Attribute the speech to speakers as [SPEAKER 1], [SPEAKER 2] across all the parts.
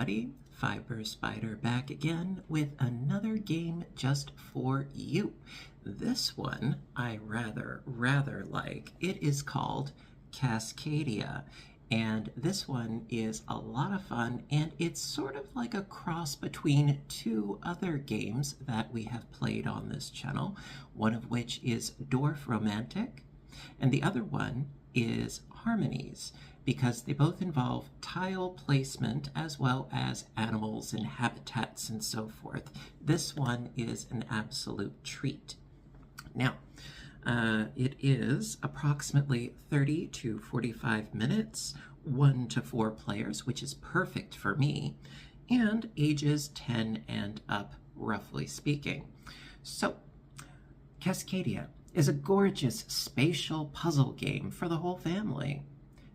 [SPEAKER 1] everybody. Fiber Spider back again with another game just for you. This one I rather like. It is called Cascadia, and this one is a lot of fun, and it's sort of like a cross between two other games that we have played on this channel, one of which is Dorf, Romantik, and the other one is Harmonies, because they both involve tile placement as well as animals and habitats and so forth. This one is an absolute treat. Now, it is approximately 30 to 45 minutes, 1 to 4 players, which is perfect for me, and ages 10 and up, roughly speaking. So, Cascadia is a gorgeous spatial puzzle game for the whole family.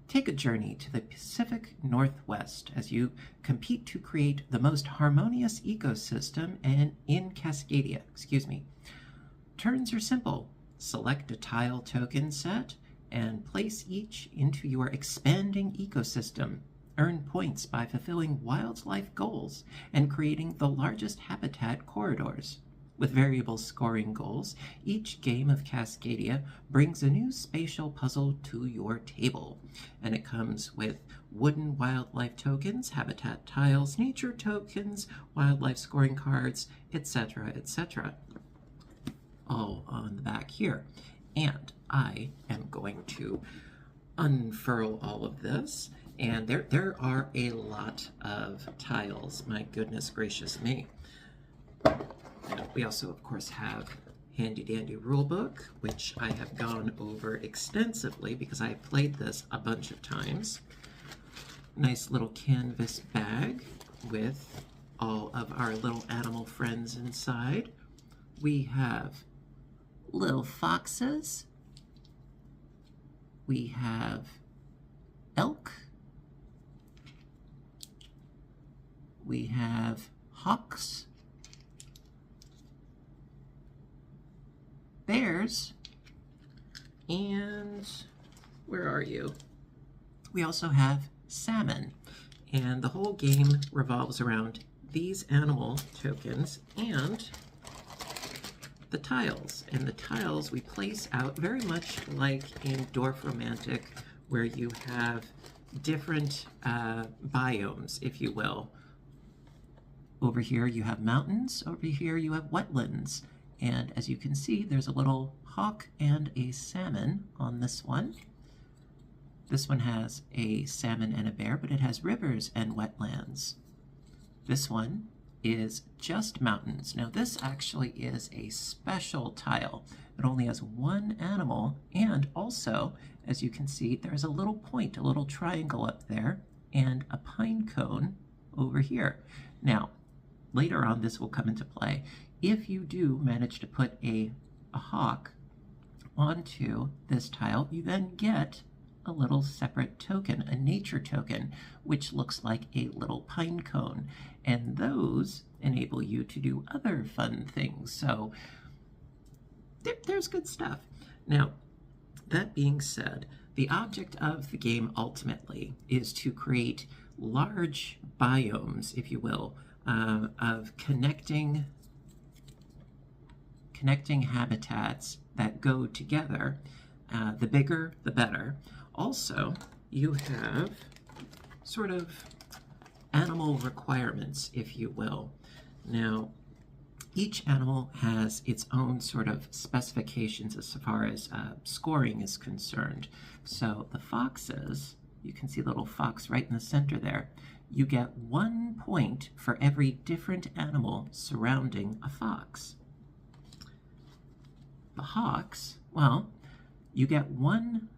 [SPEAKER 1] Take a journey to the Pacific Northwest as you compete to create the most harmonious ecosystem in Cascadia. Turns are simple. Select a tile token set and place each into your expanding ecosystem. Earn points by fulfilling wildlife goals and creating the largest habitat corridors. With variable scoring goals, each game of Cascadia brings a new spatial puzzle to your table. And it comes with wooden wildlife tokens, habitat tiles, nature tokens, wildlife scoring cards, etc., etc. All on the back here. And I am going to unfurl all of this. And there are a lot of tiles. My goodness gracious me. We also, of course, have handy-dandy rulebook, which I have gone over extensively because I have played this a bunch of times. Nice little canvas bag with all of our little animal friends inside. We have little foxes. We have elk. We have hawks. Bears, and where are you? We also have salmon, and the whole game revolves around these animal tokens and the tiles. And the tiles we place out very much like in Dorf Romantik, where you have different biomes, if you will. Over here you have mountains, over here you have wetlands. And as you can see, there's a little hawk and a salmon on this one. This one has a salmon and a bear, but it has rivers and wetlands. This one is just mountains. Now this actually is a special tile. It only has one animal, and also, as you can see, there's a little point, a little triangle up there, and a pine cone over here. Now, later on this will come into play. If you do manage to put a hawk onto this tile, you then get a little separate token, a nature token, which looks like a little pine cone. And those enable you to do other fun things. So there's good stuff. Now, that being said, the object of the game ultimately is to create large biomes, if you will, of connecting habitats that go together. The bigger, the better. Also, you have sort of animal requirements, if you will. Now, each animal has its own sort of specifications as far as scoring is concerned. So the foxes, you can see the little fox right in the center there. You get 1 point for every different animal surrounding a fox. The hawks, well, you get one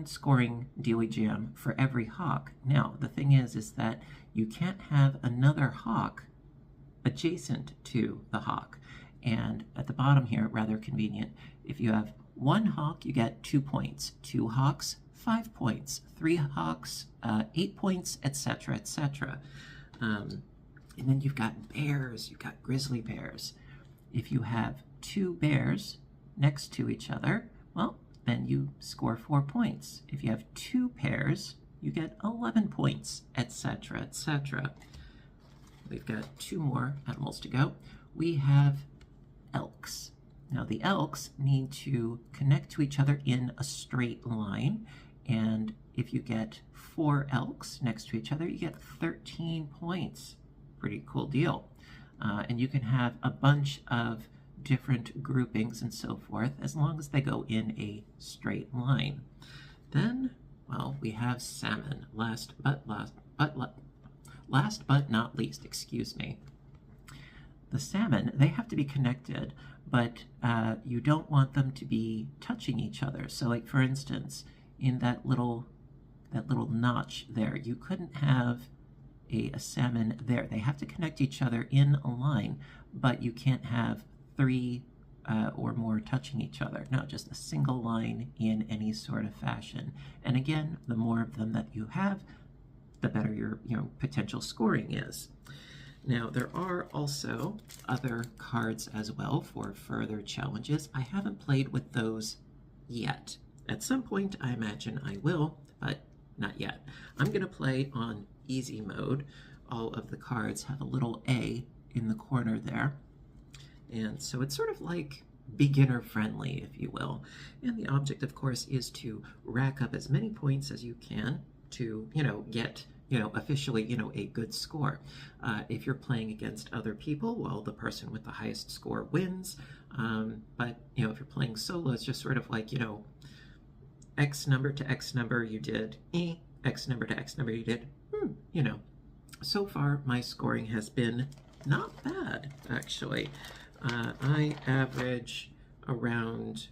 [SPEAKER 1] scoring dealy jam for every hawk. Now, the thing is that you can't have another hawk adjacent to the hawk. And at the bottom here, rather convenient, if you have one hawk, you get 2 points. 2 hawks, 5 points. 3 hawks, 8 points, etc., etc. And then you've got bears, you've got grizzly bears. If you have 2 bears next to each other, well, then you score 4 points. If you have 2 pairs you get 11 points, etc., etc. We've got 2 more animals to go. We have elks. Now the elks need to connect to each other in a straight line, and if you get 4 elks next to each other, you get 13 points. Pretty cool deal. And you can have a bunch of different groupings and so forth as long as they go in a straight line. Then, well, we have salmon. Last but not least, excuse me. The salmon, they have to be connected, but you don't want them to be touching each other. So, like for instance, in that little notch there, you couldn't have a salmon there. They have to connect each other in a line, but you can't have 3 or more touching each other. No, just a single line in any sort of fashion. And again, the more of them that you have, the better your potential scoring is. Now, there are also other cards as well for further challenges. I haven't played with those yet. At some point, I imagine I will, but not yet. I'm going to play on easy mode. All of the cards have a little A in the corner there. And so it's sort of like beginner friendly, if you will. And the object, of course, is to rack up as many points as you can to, get, officially, a good score. If you're playing against other people, well, the person with the highest score wins. But, if you're playing solo, it's just sort of like, X number to X number you did E, X number to X number you did, So far, my scoring has been not bad, actually. I average around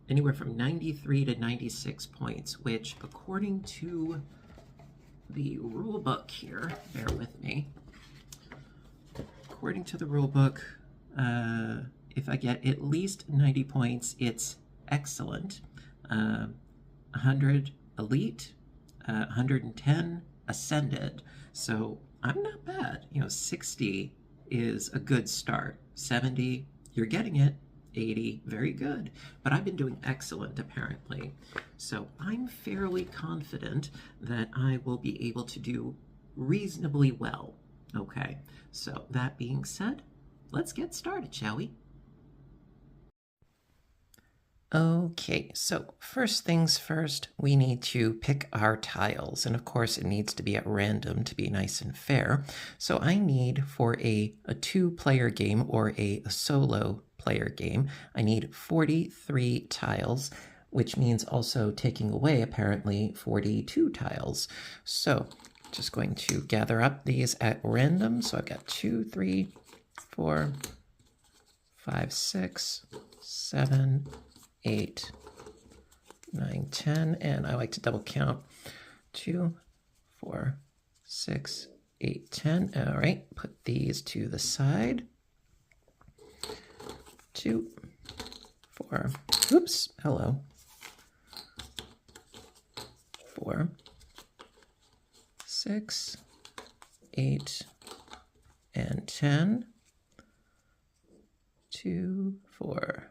[SPEAKER 1] anywhere from 93 to 96 points, which according to the rule book here, bear with me, according to the rule book, if I get at least 90 points, it's excellent. 100 elite, 110 ascended. So I'm not bad. 60 is a good start. 70, you're getting it. 80, very good. But I've been doing excellent, apparently. So I'm fairly confident that I will be able to do reasonably well. Okay, so that being said, let's get started, shall we? Okay, so first things first, we need to pick our tiles, and of course it needs to be at random to be nice and fair. So I need, for a 2-player game or a solo player game, I need 43 tiles, which means also taking away, apparently, 42 tiles. So just going to gather up these at random. So I've got 2, 3, 4, 5, 6, 7, 8, 9, 10, and I like to double count. 2, 4, 6, 8, 10. All right, put these to the side. 2, 4, oops, hello. 4, 6, 8, and 10. 2, 4,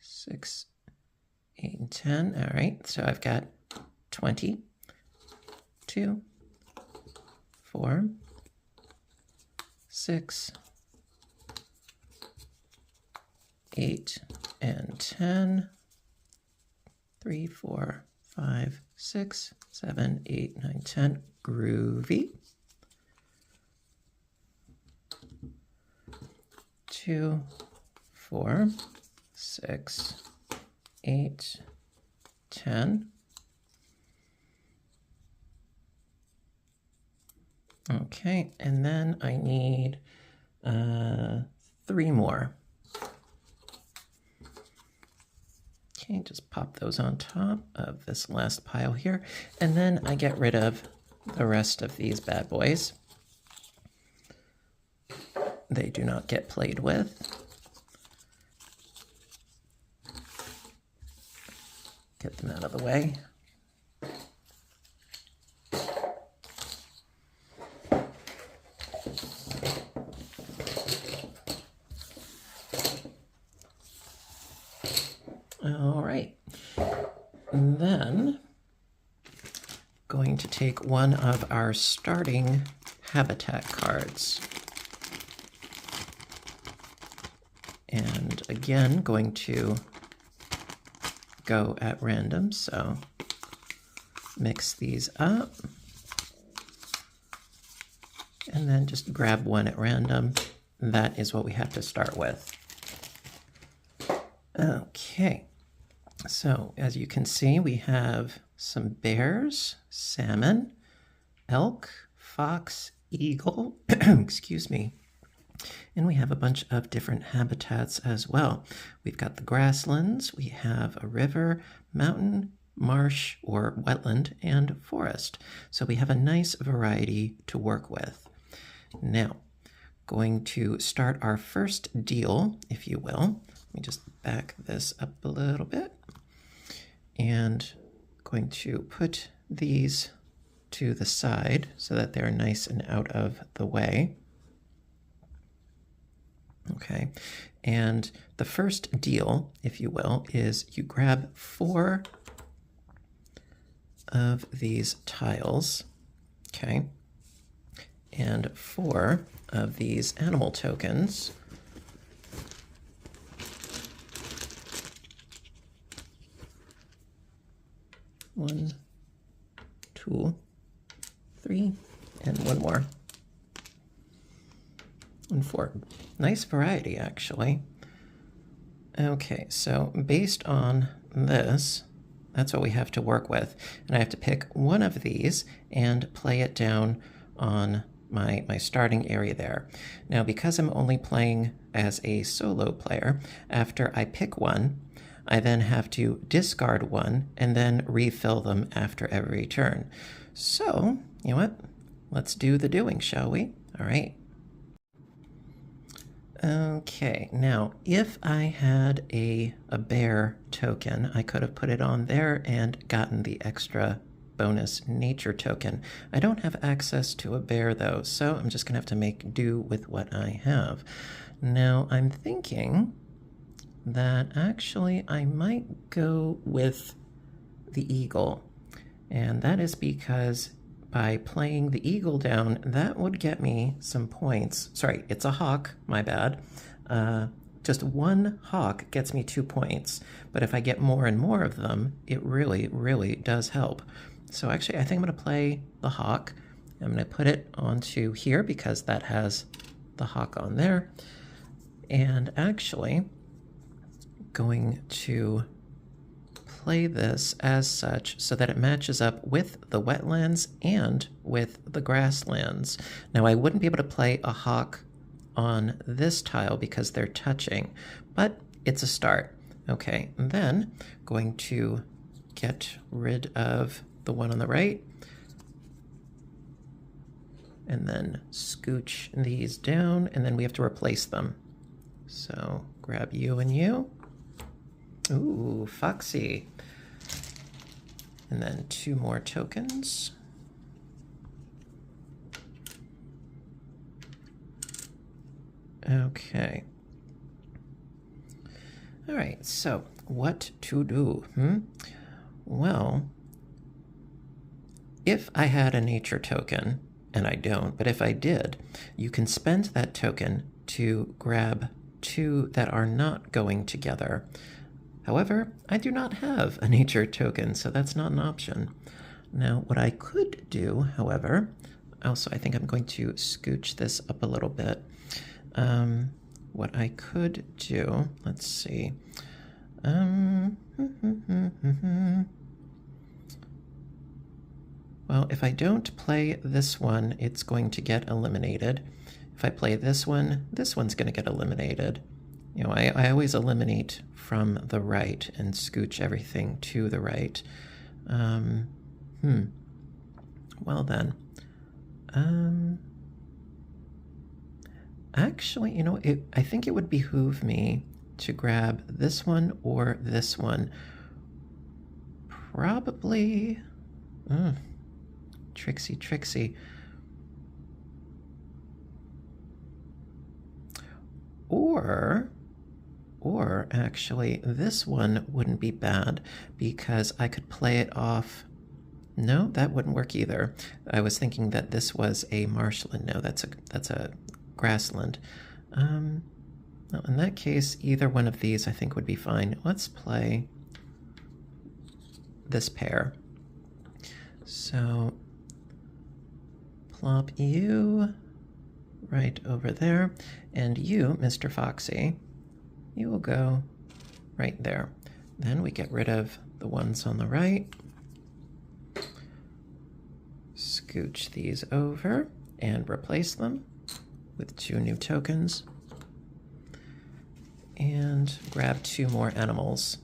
[SPEAKER 1] 6, 8, and 10. All right, so I've got 20, 2, 4, 6, 8, and 10. 3, 4, 5, 6, 7, 8, 9, 10. Groovy. 2, 4, 6, 8, 10. Okay, and then I need 3 more. Okay, just pop those on top of this last pile here, and then I get rid of the rest of these bad boys. They do not get played with. Get them out of the way. All right. And then take one of our starting habitat cards. And again, going to go at random, so mix these up. And then just grab one at random. That is what we have to start with. Okay, so as you can see, we have some bears, salmon, elk, fox, eagle, excuse me, and we have a bunch of different habitats as well. We've got the grasslands, we have a river, mountain, marsh or wetland, and forest. So we have a nice variety to work with. Now, going to start our first deal, if you will. Let me just back this up a little bit. And going to put these to the side so that they're nice and out of the way. Okay, and the first deal, if you will, is you grab 4 of these tiles, okay, and 4 of these animal tokens. One, 2, 3, and one more. And 4. Nice variety, actually. Okay, so based on this, that's what we have to work with. And I have to pick one of these and play it down on my starting area there. Now, because I'm only playing as a solo player, after I pick one, I then have to discard one and then refill them after every turn. So, you know what? Let's do the doing, shall we? All right. Okay, now if I had a bear token, I could have put it on there and gotten the extra bonus nature token. I don't have access to a bear though, so I'm just gonna have to make do with what I have. Now I'm thinking that actually I might go with the eagle, and that is because by playing the eagle down, that would get me some points. Sorry, it's a hawk, my bad. Just one hawk gets me 2 points, but if I get more and more of them, it really, really does help. So actually, I think I'm gonna play the hawk. I'm gonna put it onto here because that has the hawk on there. And actually, going to play this as such so that it matches up with the wetlands and with the grasslands. Now I wouldn't be able to play a hawk on this tile because they're touching, but it's a start. Okay, and then going to get rid of the one on the right and then scooch these down, and then we have to replace them. So grab you and you. Ooh, foxy. And then 2 more tokens. Okay. All right, so what to do? Well, if I had a nature token, and I don't, but if I did, you can spend that token to grab 2 that are not going together. However, I do not have a nature token, so that's not an option. Now, what I could do, however, also I think I'm going to scooch this up a little bit. What I could do, let's see. Well, if I don't play this one, it's going to get eliminated. If I play this one's going to get eliminated. You know, I always eliminate from the right and scooch everything to the right. Well then. Actually, you know, I think it would behoove me to grab this one or this one. Probably... Tricksy, tricksy. Or actually, this one wouldn't be bad because I could play it off No, that wouldn't work either. I was thinking that this was a marshland. No, that's a grassland. Well, in that case, either one of these I think would be fine. Let's play this pair. So plop you right over there, and you, Mr. Foxy, you will go right there. Then we get rid of the ones on the right. Scooch these over and replace them with 2 new tokens. And grab 2 more animals.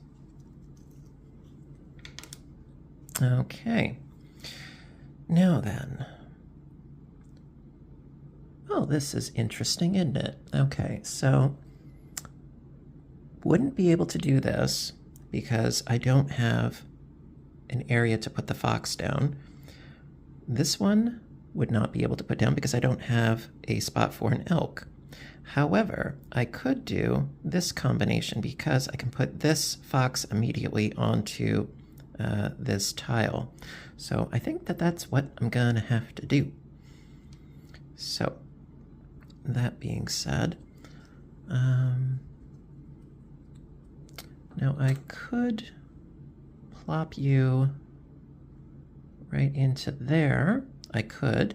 [SPEAKER 1] Okay. Now then. Oh, this is interesting, isn't it? Okay, so wouldn't be able to do this because I don't have an area to put the fox down. This one would not be able to put down because I don't have a spot for an elk. However, I could do this combination because I can put this fox immediately onto this tile. So I think that that's what I'm gonna have to do. So that being said, now I could plop you right into there. I could,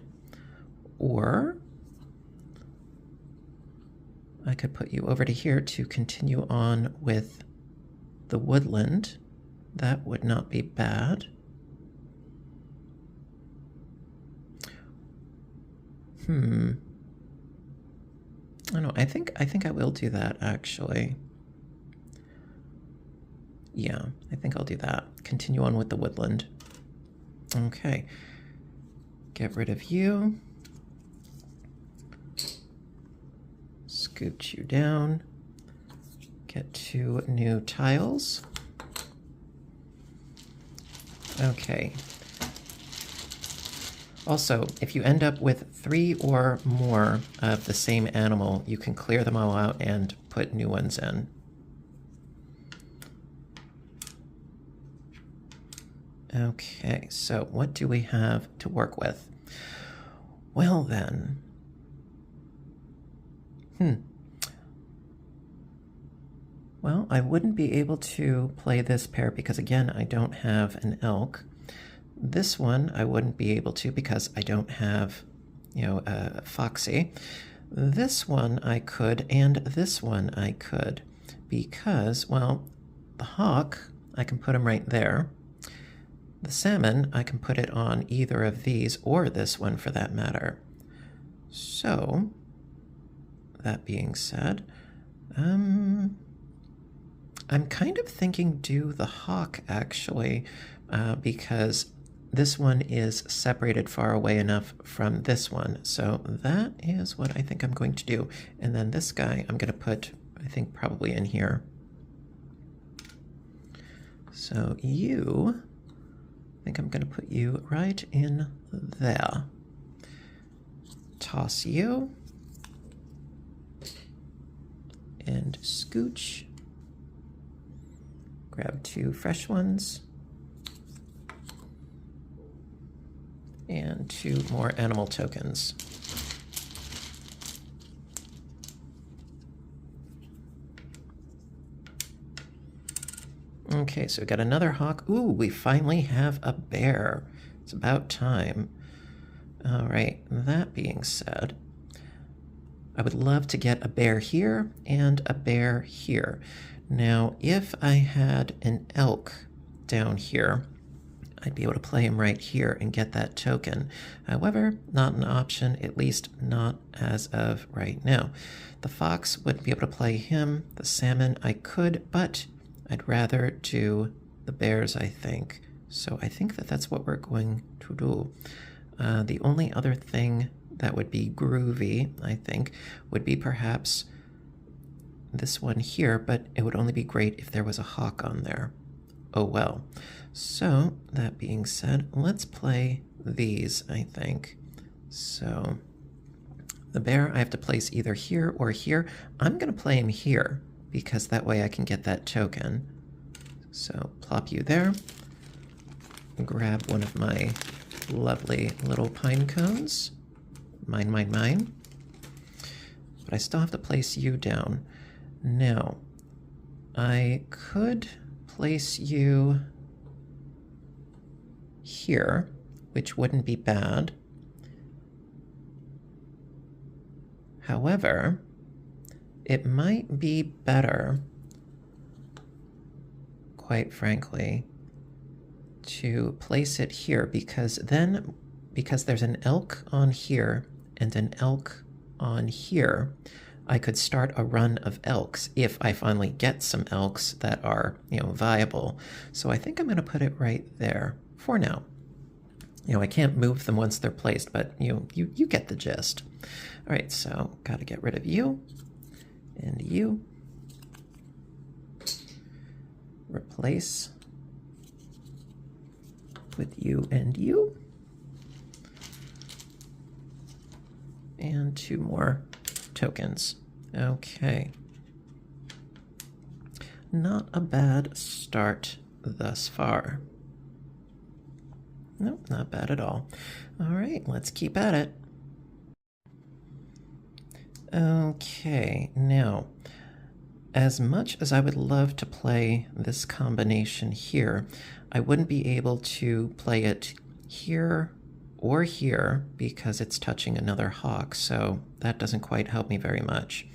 [SPEAKER 1] or I could put you over to here to continue on with the woodland. That would not be bad. I don't know. I think I will do that actually. Yeah, I think I'll do that. Continue on with the woodland. Okay. Get rid of you. Scoot you down. Get 2 new tiles. Okay. Also, if you end up with 3 or more of the same animal, you can clear them all out and put new ones in. Okay, so what do we have to work with? Well then. Well, I wouldn't be able to play this pair because, again, I don't have an elk. This one I wouldn't be able to because I don't have, a foxy. This one I could, and this one I could, because, well, the hawk, I can put him right there. The salmon, I can put it on either of these, or this one for that matter. So, that being said, I'm kind of thinking do the hawk, actually, because this one is separated far away enough from this one. So that is what I think I'm going to do. And then this guy I'm going to put, I think, probably in here. So you, I think I'm going to put you right in there. Toss you. And scooch. Grab 2 fresh ones. And 2 more animal tokens. Okay, so we got another hawk. Ooh, we finally have a bear. It's about time. All right, that being said, I would love to get a bear here and a bear here. Now, if I had an elk down here, I'd be able to play him right here and get that token. However, not an option, at least not as of right now. The fox wouldn't be able to play him. The salmon I could, but I'd rather do the bears, I think. So I think that that's what we're going to do. The only other thing that would be groovy, I think, would be perhaps this one here, but it would only be great if there was a hawk on there. Oh well. So, that being said, let's play these, I think. So, the bear I have to place either here or here. I'm going to play him here, because that way I can get that token. So, plop you there. grab one of my lovely little pine cones. Mine, mine, mine. But I still have to place you down. Now, I could place you here, which wouldn't be bad. However, it might be better, quite frankly, to place it here, because there's an elk on here and an elk on here, I could start a run of elks if I finally get some elks that are, viable. So I think I'm going to put it right there for now. I can't move them once they're placed, but you get the gist. All right, so got to get rid of you and you. Replace with you and you. And 2 more tokens. Okay. Not a bad start thus far. Nope, not bad at all. All right, let's keep at it. Okay, now, as much as I would love to play this combination here, I wouldn't be able to play it here or here because it's touching another hawk, so that doesn't quite help me very much.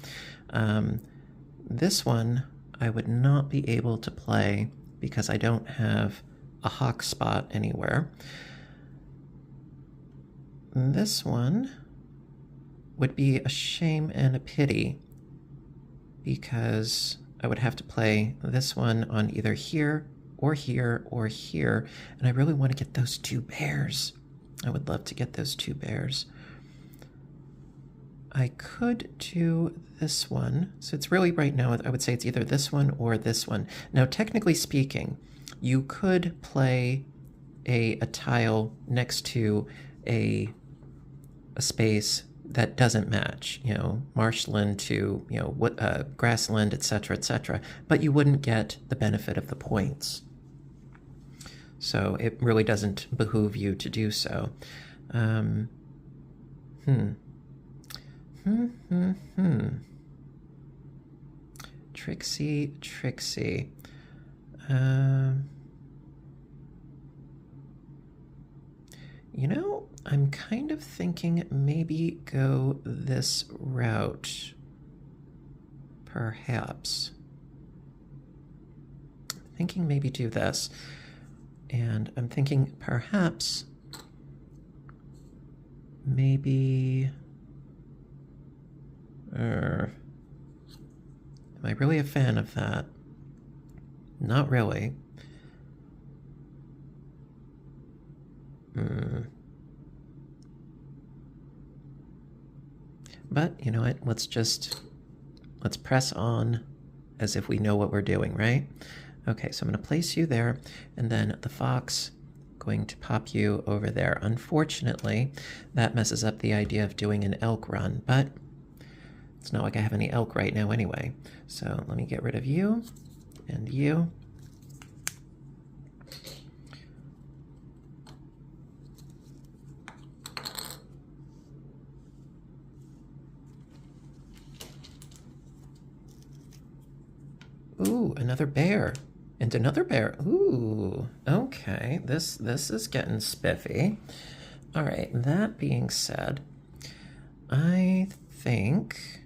[SPEAKER 1] This one I would not be able to play because I don't have a hawk spot anywhere. This one would be a shame and a pity because I would have to play this one on either here or here or here, and I really want to get those 2 bears. I would love to get those 2 bears. I could do this one. So it's really right now, I would say it's either this one or this one. Now, technically speaking, you could play a tile next to a space that doesn't match, marshland to, grassland, etc., but you wouldn't get the benefit of the points. So it really doesn't behoove you to do so. Trixie. I'm kind of thinking maybe go this route, perhaps. Thinking maybe do this. And I'm thinking perhaps maybe... am I really a fan of that? Not really. But, you know what, let's press on as if we know what we're doing, right? Okay, so I'm going to place you there, and then the fox going to pop you over there. Unfortunately, that messes up the idea of doing an elk run, but it's not like I have any elk right now anyway. So let me get rid of you and you. Ooh, another bear. And another bear. Ooh, okay. This is getting spiffy. All right, that being said, I think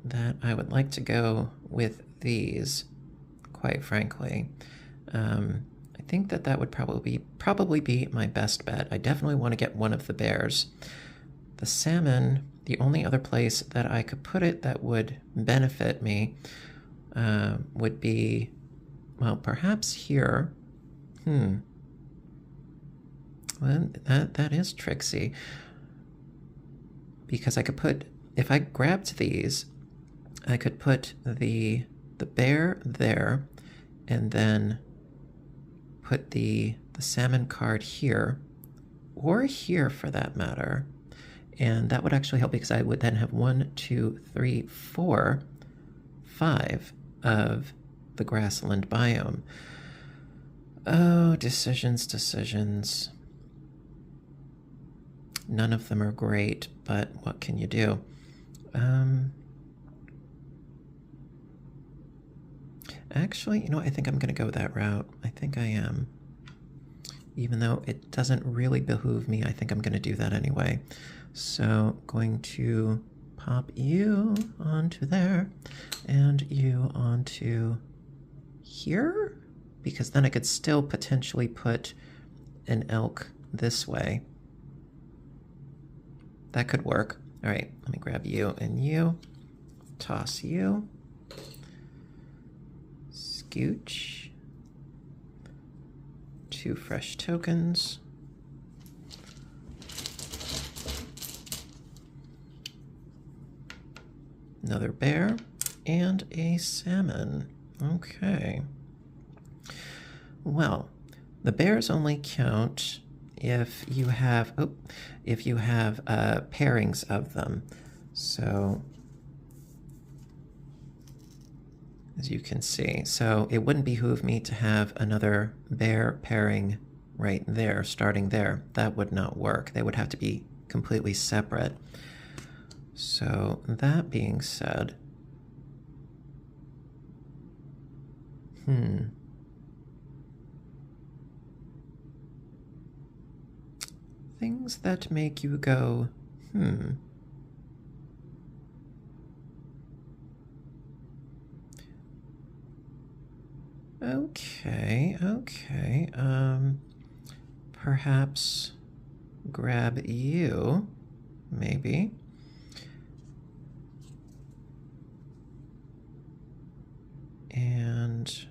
[SPEAKER 1] that I would like to go with these, quite frankly. I think that would probably be my best bet. I definitely want to get one of the bears. The salmon, the only other place that I could put it that would benefit me would be, well, perhaps here. Well, that is tricksy. Because I could put, if I grabbed these, I could put the bear there, and then put the salmon card here, or here for that matter. And that would actually help because I would then have 1, 2, 3, 4, 5 of the grassland biome. Oh, decisions, decisions. None of them are great, but what can you do? Actually, you know, I think I'm going to go that route. I think I am. Even though it doesn't really behoove me, I think I'm going to do that anyway. So, going to pop you onto there and you onto here, because then I could still potentially put an elk this way. That could work. All right, let me grab you and you. Toss you. Scooch. 2 fresh tokens. Another bear and a salmon. Okay. Well, the bears only count if you have pairings of them. So as you can see, so it wouldn't behoove me to have another bear pairing right there, starting there. That would not work. They would have to be completely separate. So that being said, things that make you go, Okay, okay. Perhaps grab you, maybe. And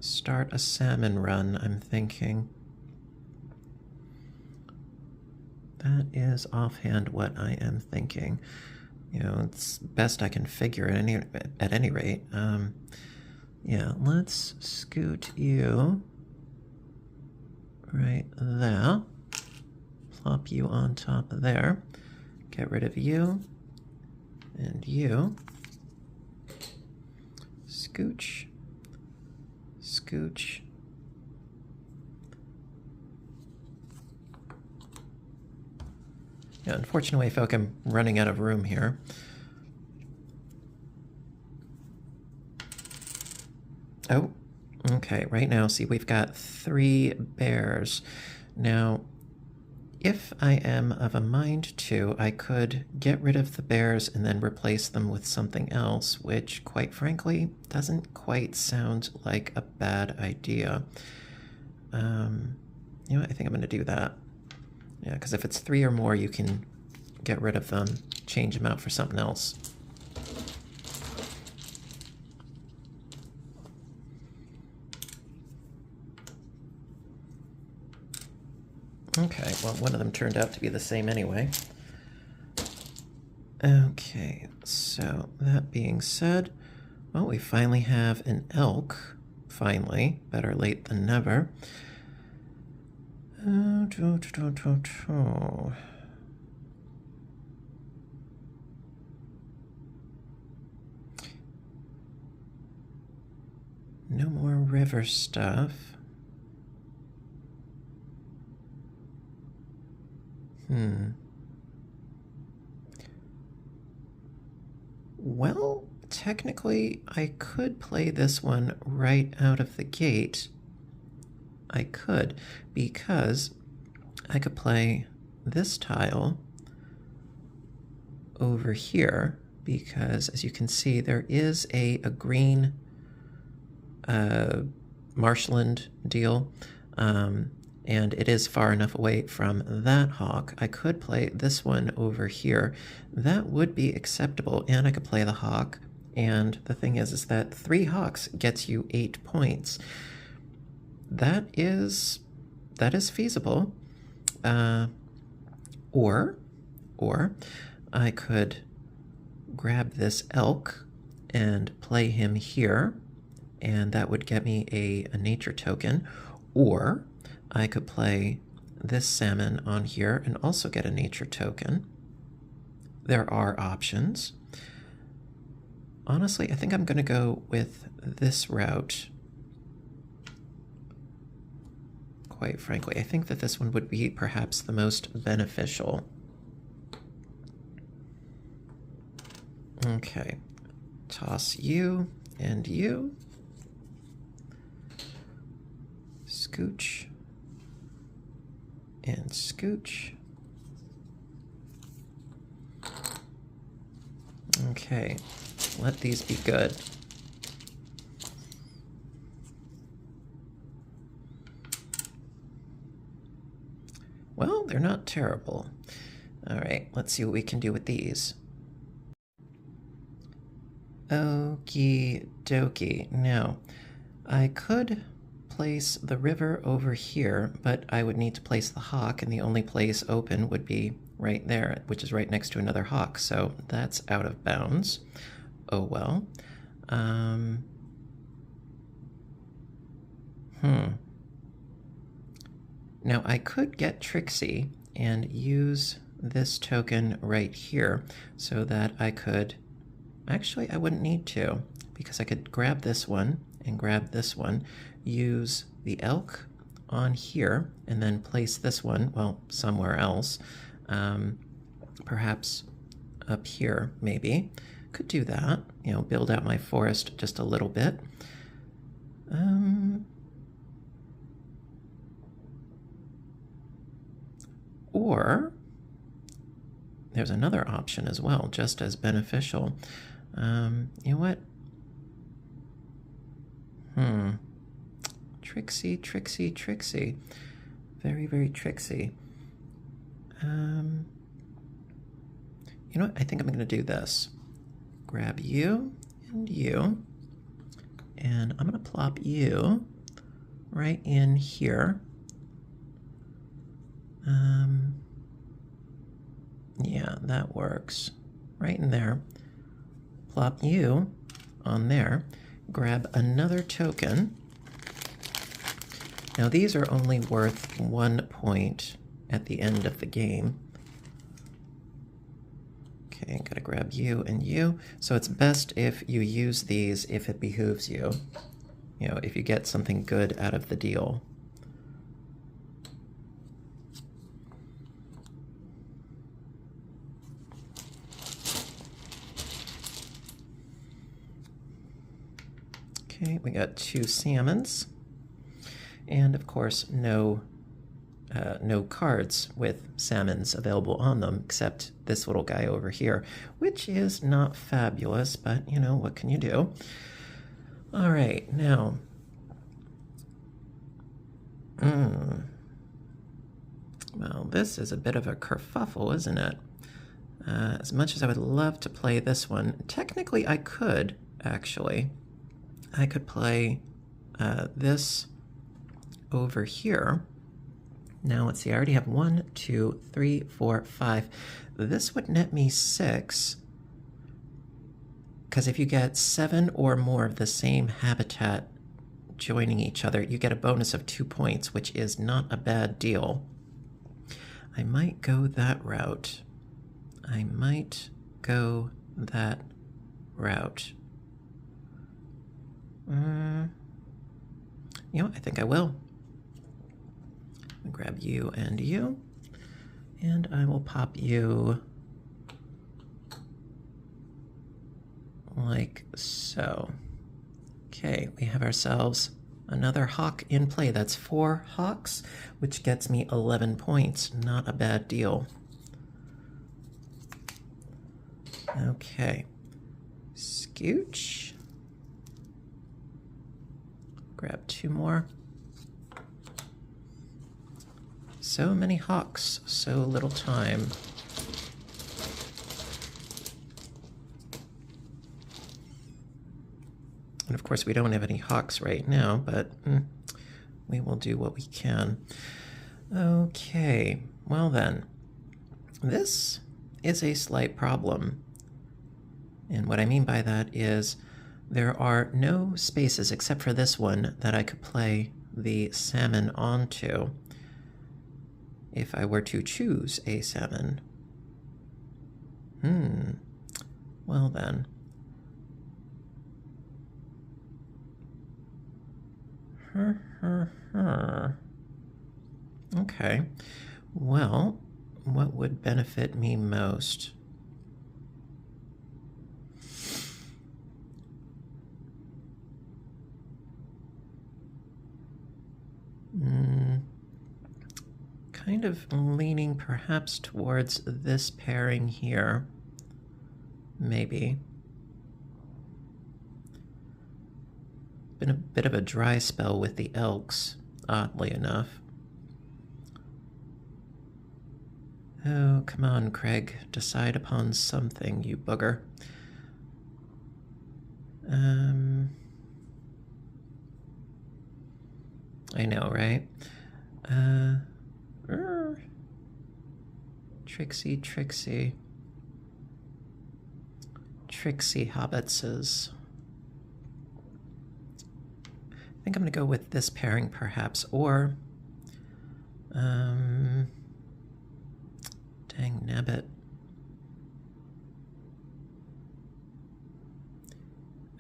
[SPEAKER 1] start a salmon run, I'm thinking. That is offhand what I am thinking. You know, it's best I can figure at any rate. Yeah, let's scoot you right there. Plop you on top of there. Get rid of you and you. Scooch. Scooch. Yeah, unfortunately, I feel like I'm running out of room here. Oh, okay, right now, see, we've got 3 bears. Now, if I am of a mind to, I could get rid of the bears and then replace them with something else, which, quite frankly, doesn't quite sound like a bad idea. You know what, I think I'm going to do that. Yeah, because if it's 3 or more, you can get rid of them, change them out for something else. Okay, well, one of them turned out to be the same anyway. Okay, so that being said, well, we finally have an elk. Finally, better late than never. No more river stuff. Well, technically, I could play this one right out of the gate. I could, because I could play this tile over here, because as you can see, there is a green marshland deal, and it is far enough away from that hawk. I could play this one over here. That would be acceptable, and I could play the hawk. And the thing is that 3 hawks gets you 8 points. That is feasible. Or I could grab this elk and play him here, and that would get me a nature token. Or I could play this salmon on here and also get a nature token. There are options. Honestly, I think I'm going to go with this route. quite frankly. I think that this one would be perhaps the most beneficial. Okay, toss you and you. Scooch and scooch. Okay, let these be good. Well, they're not terrible. All right, let's see what we can do with these. Okie dokie. Now, I could place the river over here, but I would need to place the hawk, and the only place open would be right there, which is right next to another hawk, so that's out of bounds. Oh well. Now I could get tricksy and use this token right here so that I could... Actually, I wouldn't need to, because I could grab this one and grab this one, use the elk on here, and then place this one, well, somewhere else. Perhaps up here, maybe. Could do that, you know, build out my forest just a little bit. Or there's another option as well, just as beneficial. You know what? Tricksy, tricksy, tricksy. Very, very tricksy. You know what? I think I'm going to do this. Grab you and you. And I'm going to plop you right in here. Yeah, that works. Right in there. Plop you on there. Grab another token. Now these are only worth 1 point at the end of the game. Okay, gotta grab you and you. So it's best if you use these if it behooves you. You know, if you get something good out of the deal. Okay, we got 2 salmons. And of course, no cards with salmons available on them, except this little guy over here, which is not fabulous, but you know, what can you do? All right, now, well, this is a bit of a kerfuffle, isn't it? As much as I would love to play this one, technically I could, actually. I could play this over here. Now let's see, I already have 1, 2, 3, 4, 5. This would net me 6, because if you get 7 or more of the same habitat joining each other, you get a bonus of 2 points, which is not a bad deal. I might go that route. I might go that route. You know, I think I will. I'll grab you, and I will pop you like so. Okay, we have ourselves another hawk in play. That's 4 hawks, which gets me 11 points. Not a bad deal. Okay, scooch. Grab 2 more. So many hawks, so little time. And of course we don't have any hawks right now, but we will do what we can. Okay, well then, this is a slight problem. And what I mean by that is there are no spaces except for this one that I could play the salmon onto if I were to choose a salmon. Well then. Okay. Well, what would benefit me most? Kind of leaning perhaps towards this pairing here. Maybe. Been a bit of a dry spell with the Elks, oddly enough. Oh, come on, Craig. Decide upon something, you booger. I know, right? Trixie, Trixie. Trixie hobbitses. I think I'm going to go with this pairing, perhaps, or... dang nabbit.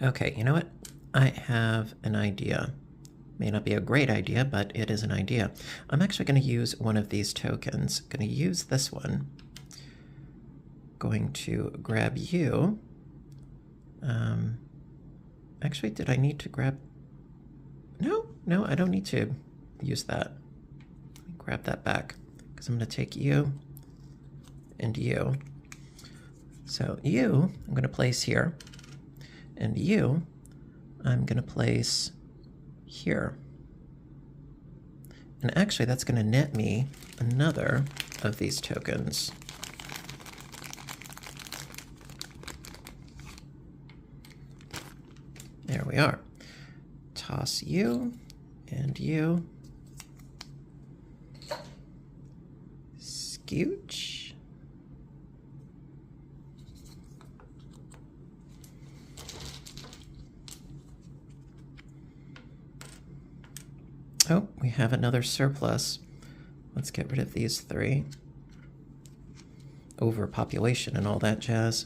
[SPEAKER 1] Okay, you know what? I have an idea. May not be a great idea, but it is an idea. I'm actually going to use one of these tokens. Going to use this one. Going to grab you. Actually, did I need to grab... No, I don't need to use that. Let me grab that back, because I'm going to take you and you. So you, I'm going to place here. And you, I'm going to place here. And actually, that's going to net me another of these tokens. There we are. Toss you and you. Scooch. Oh, we have another surplus. Let's get rid of these three. Overpopulation and all that jazz.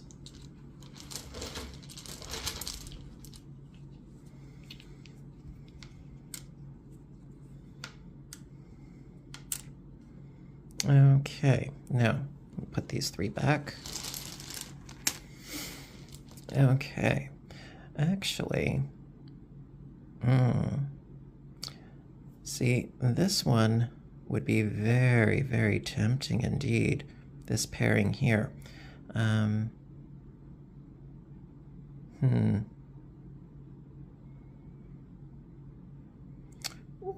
[SPEAKER 1] Okay, now put these three back. Okay, actually, see, this one would be very, very tempting indeed, this pairing here.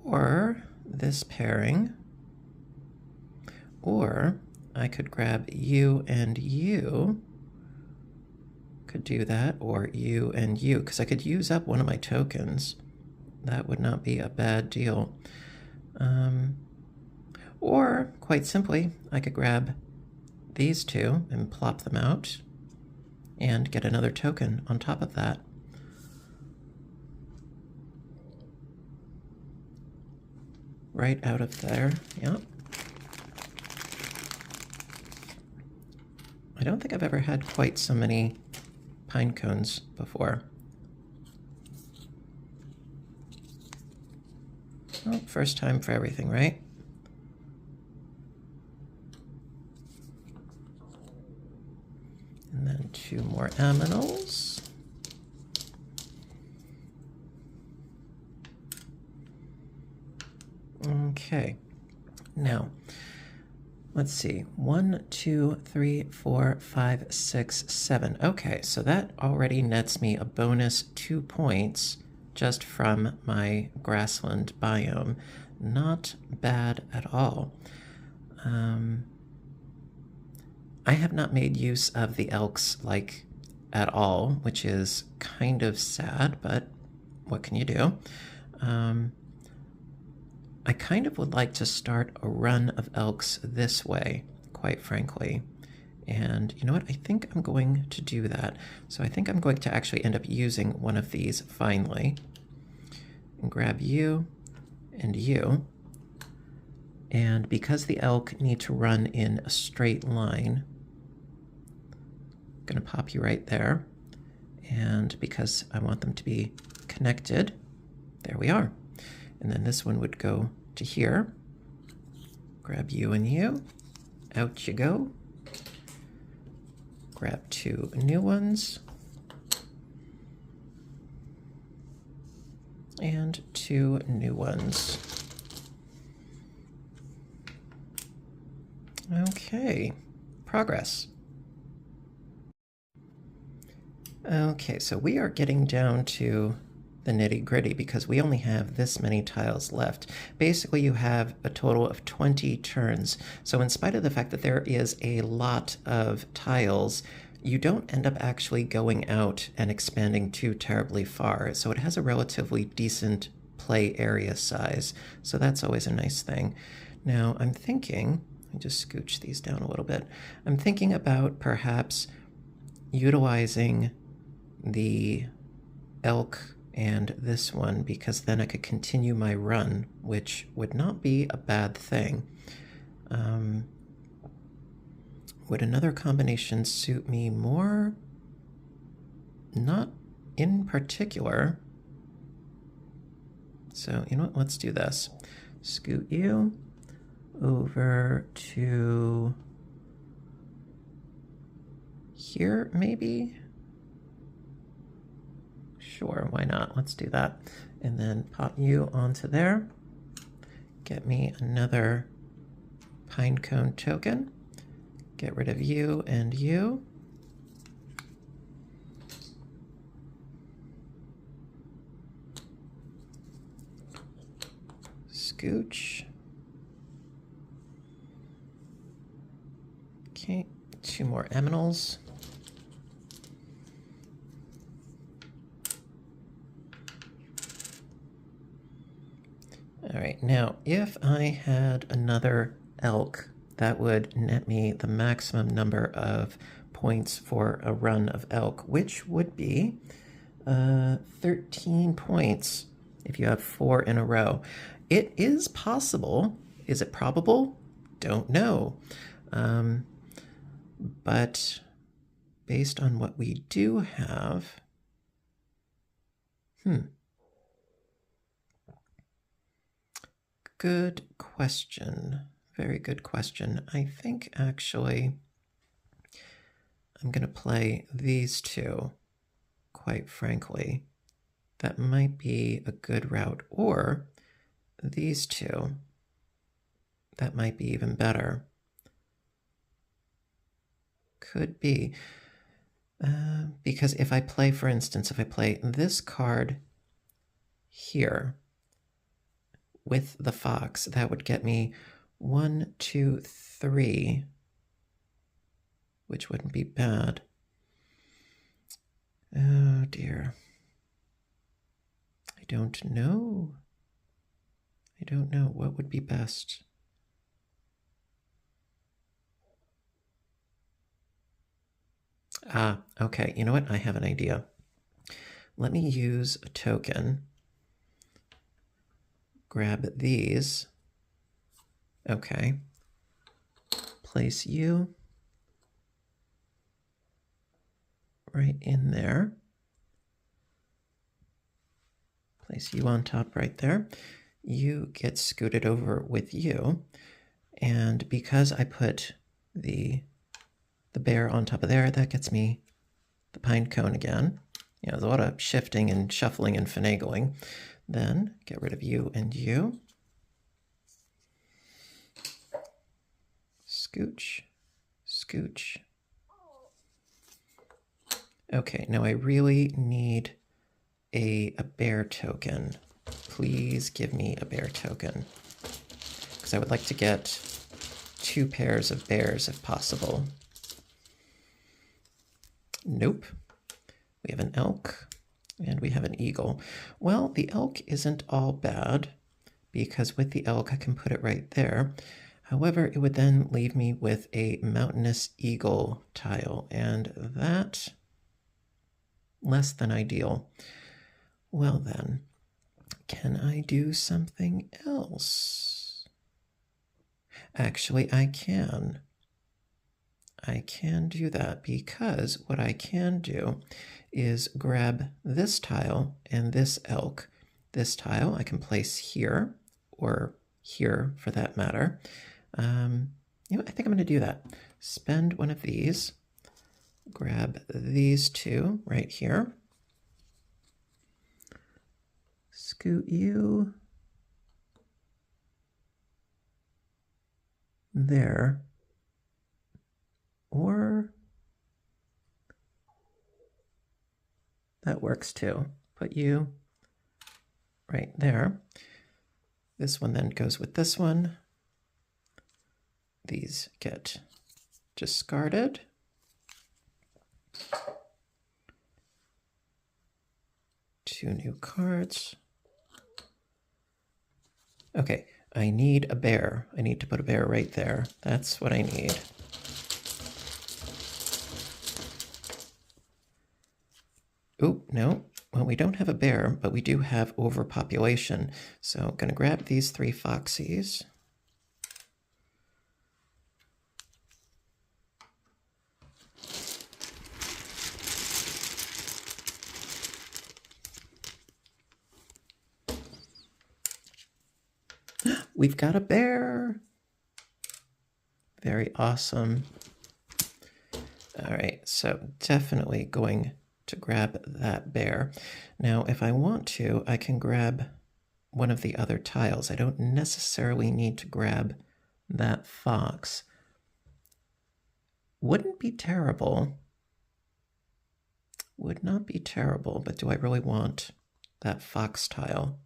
[SPEAKER 1] Or this pairing. Or I could grab you and you. Could do that, or you and you, because I could use up one of my tokens. That would not be a bad deal. Or, quite simply, I could grab these two and plop them out and get another token on top of that. Right out of there, yep. I don't think I've ever had quite so many pine cones before. Well, first time for everything, right? And then two more aminals. Okay, now, let's see, 1, 2, 3, 4, 5, 6, 7. Okay, so that already nets me a bonus 2 points just from my grassland biome. Not bad at all. I have not made use of the elks, like, at all, which is kind of sad, but what can you do? I kind of would like to start a run of elks this way, quite frankly. And you know what? I think I'm going to do that. So I think I'm going to actually end up using one of these finally. And grab you and you. And because the elk need to run in a straight line, I'm going to pop you right there. And because I want them to be connected, there we are. And then this one would go to here. Grab you and you. Out you go. Grab 2 new ones. And 2 new ones. Okay, progress. Okay, so we are getting down to the nitty-gritty because we only have this many tiles left. Basically, you have a total of 20 turns. So in spite of the fact that there is a lot of tiles, you don't end up actually going out and expanding too terribly far. So it has a relatively decent play area size. So that's always a nice thing. Now I'm thinking, let me just scooch these down a little bit. I'm thinking about perhaps utilizing the elk and this one, because then I could continue my run, which would not be a bad thing. Would another combination suit me more? Not in particular. So, you know what, let's do this. Scoot you over to here, maybe? Sure, why not? Let's do that. And then pop you onto there. Get me another pinecone token. Get rid of you and you. Scooch. Okay, 2 more eminals. All right, now if I had another elk, that would net me the maximum number of points for a run of elk, which would be 13 points if you have 4 in a row. It is possible. Is it probable? Don't know. But based on what we do have, good question. Very good question. I think actually I'm going to play these 2, quite frankly. That might be a good route. Or these 2. That might be even better. Could be. Because if I play, for instance, if I play this card here with the fox, that would get me 1, 2, 3, which wouldn't be bad. Oh dear. I don't know. I don't know what would be best. Ah, okay, you know what? I have an idea. Let me use a token. Grab these. Okay. Place you right in there. Place you on top right there. You get scooted over with you. And because I put the bear on top of there, that gets me the pine cone again. You know, there's a lot of shifting and shuffling and finagling. Then get rid of you and you. Scooch, scooch. Okay, now I really need a bear token. Please give me a bear token, because I would like to get 2 pairs of bears if possible. Nope. We have an elk and we have an eagle. Well, the elk isn't all bad, because with the elk I can put it right there. However, it would then leave me with a mountainous eagle tile, and that less than ideal. Well then, can I do something else? Actually, I can. I can do that, because what I can do is grab this tile and this elk. This tile I can place here, or here for that matter. I think I'm going to do that. Spend one of these. Grab these two right here. Scoot you there. Or that works too. Put you right there. This one then goes with this one. These get discarded. Two new cards. Okay, I need a bear. I need to put a bear right there. That's what I need. Oh, no. Well, we don't have a bear, but we do have overpopulation. So I'm going to grab these 3 foxies. We've got a bear. Very awesome. All right, so definitely going to grab that bear. Now, if I want to, I can grab one of the other tiles. I don't necessarily need to grab that fox. Wouldn't be terrible. Would not be terrible, but do I really want that fox tile?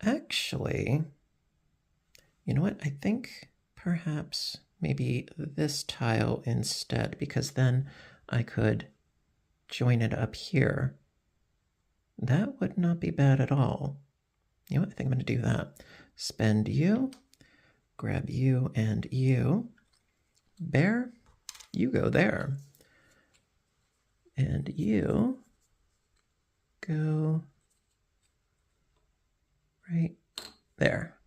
[SPEAKER 1] Actually, you know what? I think perhaps maybe this tile instead, because then I could join it up here. That would not be bad at all. You know what? I think I'm going to do that. Spend you, grab you and you. Bear, you go there. And you go right there.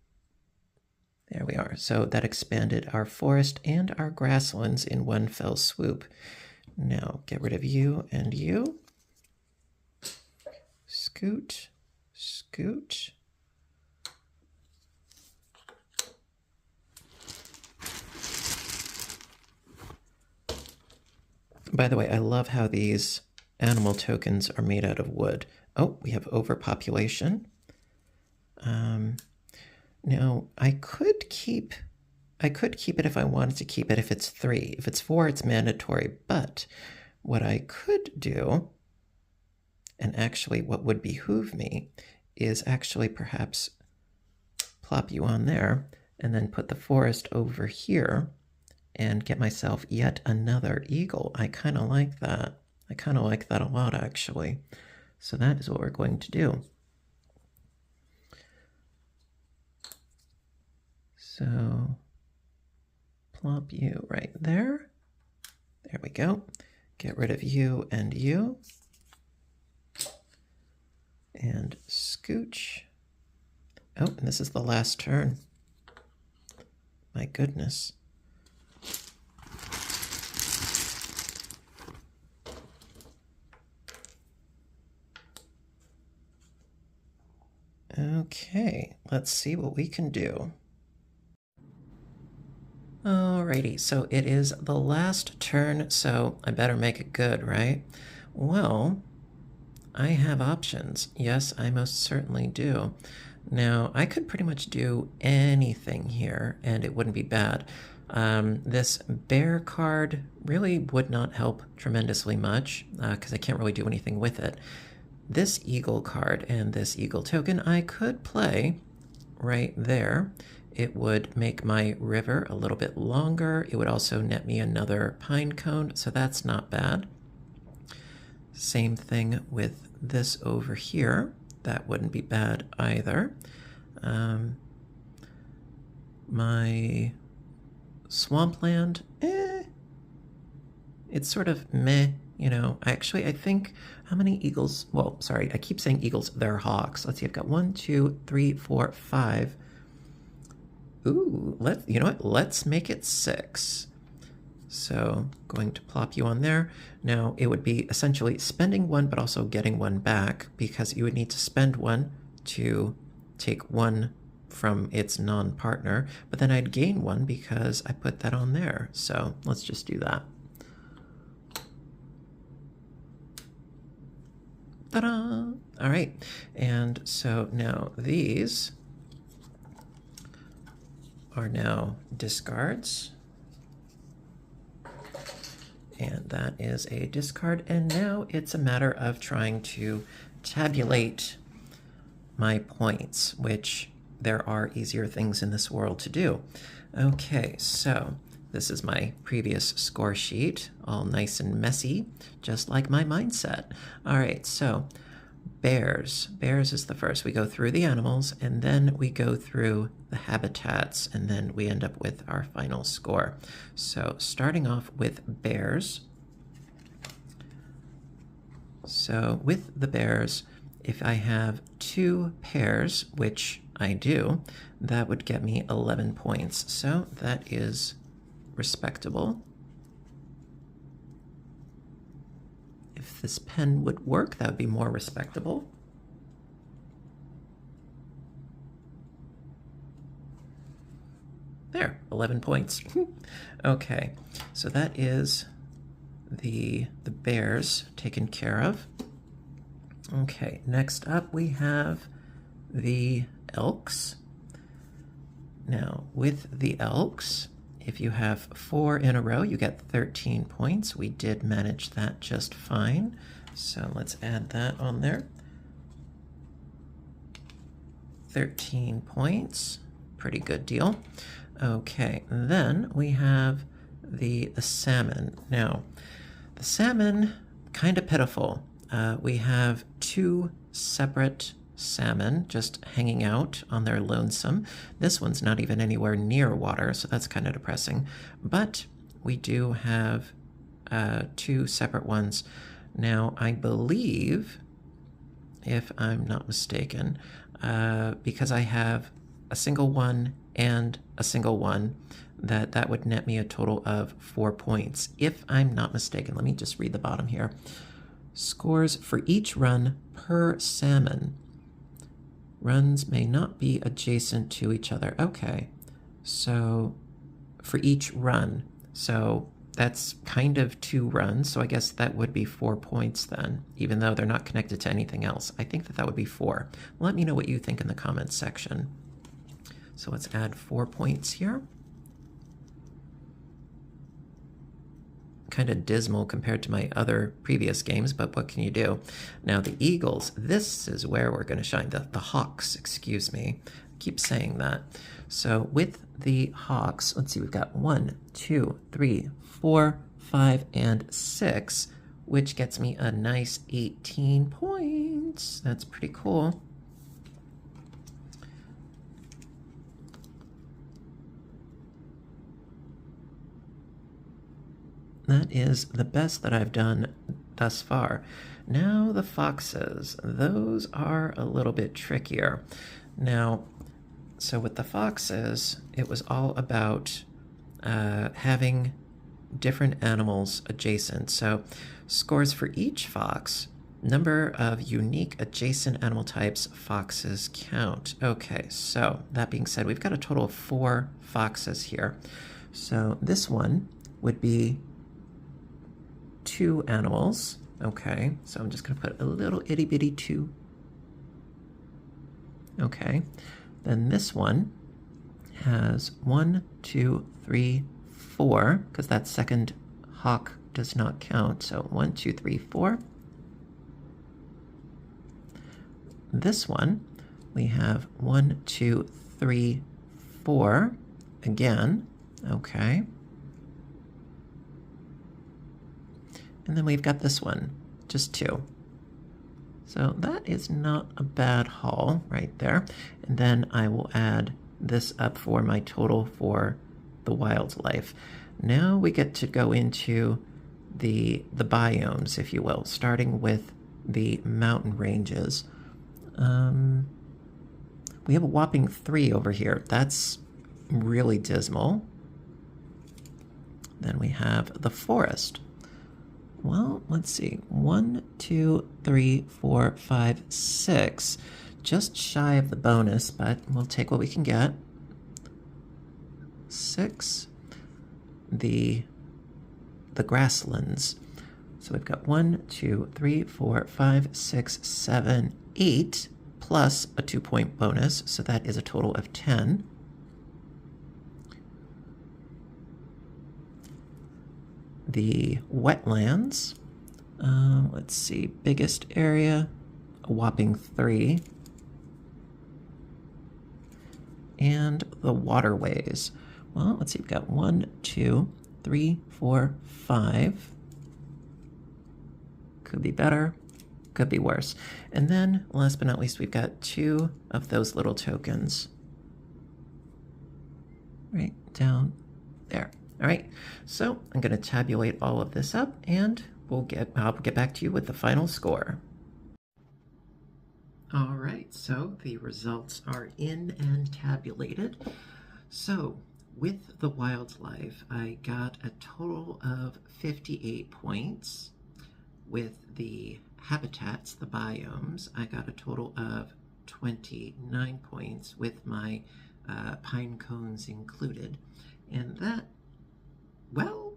[SPEAKER 1] There we are. So that expanded our forest and our grasslands in one fell swoop. Now get rid of you and you. Scoot, scoot. By the way, I love how these animal tokens are made out of wood. Oh, we have overpopulation. Now, I could keep it if I wanted to keep it if it's 3. If it's 4, it's mandatory. But what I could do, and actually what would behoove me, is actually perhaps plop you on there and then put the forest over here and get myself yet another eagle. I kind of like that. I kind of like that a lot, actually. So that is what we're going to do. So plop you right there. There we go. Get rid of you and you. And scooch. Oh, and this is the last turn. My goodness. Okay, let's see what we can do. Alrighty, so it is the last turn, so I better make it good, right? Well, I have options. Yes, I most certainly do. Now, I could pretty much do anything here, and it wouldn't be bad. This bear card really would not help tremendously much, because I can't really do anything with it. This eagle card and this eagle token I could play right there. It would make my river a little bit longer. It would also net me another pine cone, so that's not bad. Same thing with this over here. That wouldn't be bad either. My swampland, it's sort of meh, you know. Actually, I think, how many eagles? Well, sorry, I keep saying eagles, they're hawks. Let's see, I've got 1, 2, 3, 4, 5. Ooh, you know what? Let's make it 6. So going to plop you on there. Now it would be essentially spending one but also getting one back, because you would need to spend one to take one from its non-partner, but then I'd gain one because I put that on there. So let's just do that. Ta-da! All right, and so now these are now discards. And that is a discard, and now it's a matter of trying to tabulate my points, which there are easier things in this world to do. Okay, so this is my previous score sheet, all nice and messy, just like my mindset. All right, so bears. Bears is the first. We go through the animals, and then we go through the habitats, and then we end up with our final score. So starting off with bears. So with the bears, if I have 2 pairs, which I do, that would get me 11 points. So that is respectable. If this pen would work, that would be more respectable. There, 11 points. Okay, so that is the bears taken care of. Okay, next up we have the elks. Now, with the elks, if you have 4 in a row, you get 13 points. We did manage that just fine. So let's add that on there. 13 points, pretty good deal. Okay, then we have the salmon. Now, the salmon, kind of pitiful. We have 2 separate salmon just hanging out on their lonesome. This one's not even anywhere near water, so that's kind of depressing. But we do have 2 separate ones. Now, I believe, if I'm not mistaken, because I have a single one and a single one, that would net me a total of 4 points. If I'm not mistaken, let me just read the bottom here. Scores for each run per salmon. Runs may not be adjacent to each other. Okay, so for each run. So that's kind of 2 runs, so I guess that would be 4 points then, even though they're not connected to anything else. I think that would be 4. Let me know what you think in the comments section. So let's add 4 points here. Kind of dismal compared to my other previous games, but what can you do? Now the eagles, this is where we're going to shine. The hawks, excuse me. I keep saying that. So with the hawks, let's see, we've got 1, 2, 3, 4, 5, and 6, which gets me a nice 18 points. That's pretty cool. That is the best that I've done thus far. Now the foxes, those are a little bit trickier. Now, so with the foxes, it was all about having different animals adjacent. So scores for each fox, number of unique adjacent animal types foxes count. Okay, so that being said, we've got a total of 4 foxes here. So this one would be 2 animals. Okay, so I'm just going to put a little itty bitty 2. Okay, then this one has 1, 2, 3, 4, because that second hawk does not count. So 1, 2, 3, 4. This one, we have 1, 2, 3, 4 again. Okay. And then we've got this one, just 2. So that is not a bad haul right there. And then I will add this up for my total for the wildlife. Now we get to go into the biomes, if you will, starting with the mountain ranges. We have a whopping 3 over here. That's really dismal. Then we have the forest. Well, let's see. 1, 2, 3, 4, 5, 6. Just shy of the bonus, but we'll take what we can get. 6. The grasslands. So we've got 1, 2, 3, 4, 5, 6, 7, 8, plus a 2-point bonus, so that is a total of 10. The wetlands, let's see, biggest area, a whopping 3. And the waterways, well, let's see, we've got 1, 2, 3, 4, 5. Could be better, could be worse. And then, last but not least, we've got 2 of those little tokens. Right down there. All right, so I'm going to tabulate all of this up, and I'll get back to you with the final score. All right, so the results are in and tabulated. So with the wildlife, I got a total of 58 points. With the habitats, the biomes, I got a total of 29 points with my pine cones included. And that, well,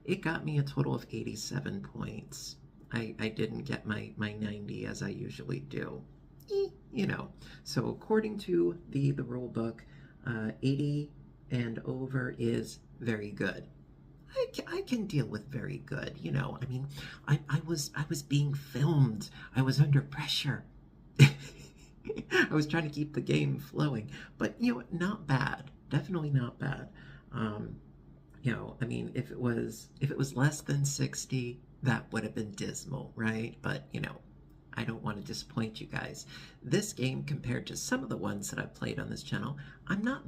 [SPEAKER 1] it got me a total of 87 points. I didn't get my 90 as I usually do. You know, so according to the rule book, 80 and over is very good. I can deal with very good, you know. I mean, I was being filmed. I was under pressure. I was trying to keep the game flowing, but you know, not bad. Definitely not bad. You know, I mean, if it was less than 60, that would have been dismal, right? But you know, I don't want to disappoint you guys. This game, compared to some of the ones that I've played on this channel, I'm not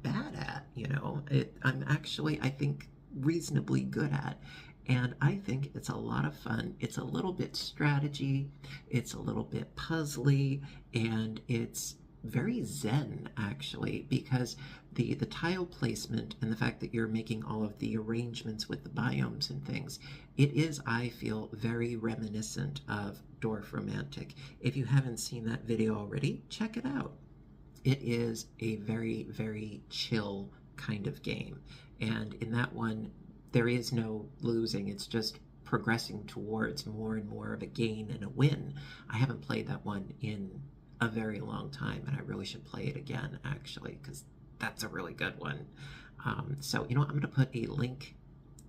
[SPEAKER 1] bad at. You know, I'm actually, I think, reasonably good at, and I think it's a lot of fun. It's a little bit strategy, it's a little bit puzzly, and it's very zen actually, because the tile placement and the fact that you're making all of the arrangements with the biomes and things, it is, I feel, very reminiscent of Dorf Romantik. If you haven't seen that video already, check it out. It is a very, very chill kind of game. And in that one, there is no losing. It's just progressing towards more and more of a gain and a win. I haven't played that one in a very long time, and I really should play it again, actually, because that's a really good one. So, you know what? I'm going to put a link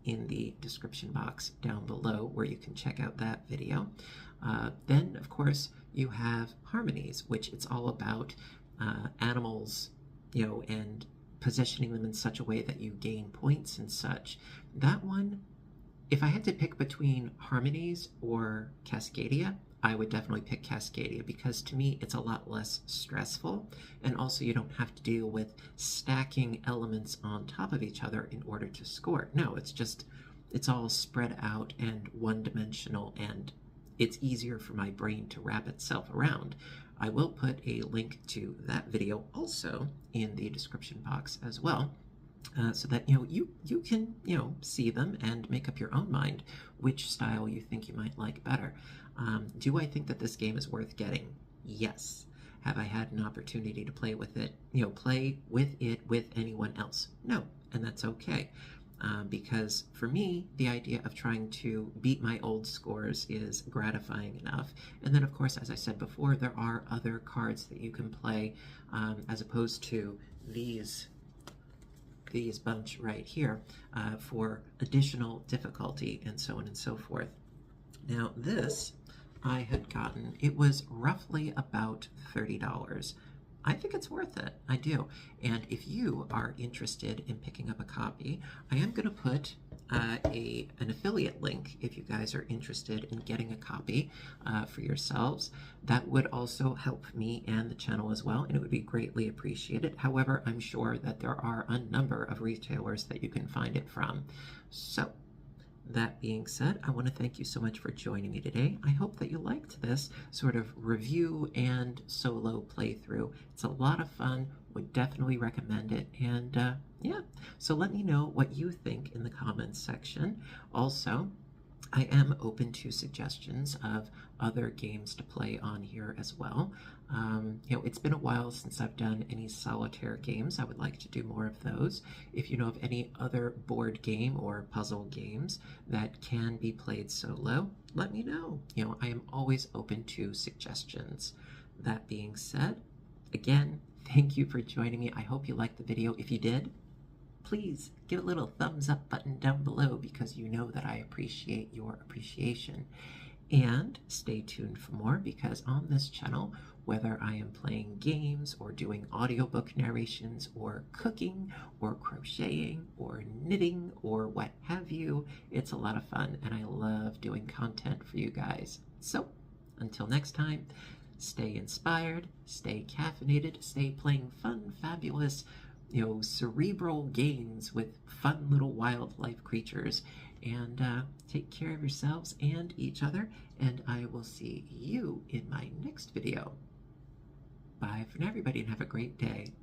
[SPEAKER 1] in the description box down below where you can check out that video. Then, of course, you have Harmonies, which it's all about animals, you know, and positioning them in such a way that you gain points and such. That one, if I had to pick between Harmonies or Cascadia, I would definitely pick Cascadia, because to me it's a lot less stressful, and also you don't have to deal with stacking elements on top of each other in order to score. No, it's all spread out and one-dimensional, and it's easier for my brain to wrap itself around. I will put a link to that video also in the description box as well, so that you can see them and make up your own mind which style you think you might like better. Do I think that this game is worth getting? Yes. Have I had an opportunity to play with it? Play with it with anyone else? No, and that's okay. Because for me, the idea of trying to beat my old scores is gratifying enough. And then, of course, as I said before, there are other cards that you can play as opposed to these bunch right here for additional difficulty and so on and so forth. Now, this I had gotten, it was roughly about $30. I think it's worth it. I do. And if you are interested in picking up a copy, I am going to put an affiliate link if you guys are interested in getting a copy for yourselves. That would also help me and the channel as well, and it would be greatly appreciated. However, I'm sure that there are a number of retailers that you can find it from. So, that being said, I want to thank you so much for joining me today. I hope that you liked this sort of review and solo playthrough. It's a lot of fun, would definitely recommend it. And yeah, so let me know what you think in the comments section. Also, I am open to suggestions of other games to play on here as well. It's been a while since I've done any solitaire games. I would like to do more of those. If you know of any other board game or puzzle games that can be played solo, let me know. I am always open to suggestions. That being said, again, thank you for joining me. I hope you liked the video. If you did, please give a little thumbs up button down below because you know that I appreciate your appreciation. And stay tuned for more because on this channel, whether I am playing games or doing audiobook narrations or cooking or crocheting or knitting or what have you, it's a lot of fun and I love doing content for you guys. So until next time, stay inspired, stay caffeinated, stay playing fun, fabulous, cerebral games with fun little wildlife creatures, and take care of yourselves and each other, and I will see you in my next video. Bye for now, everybody, and have a great day.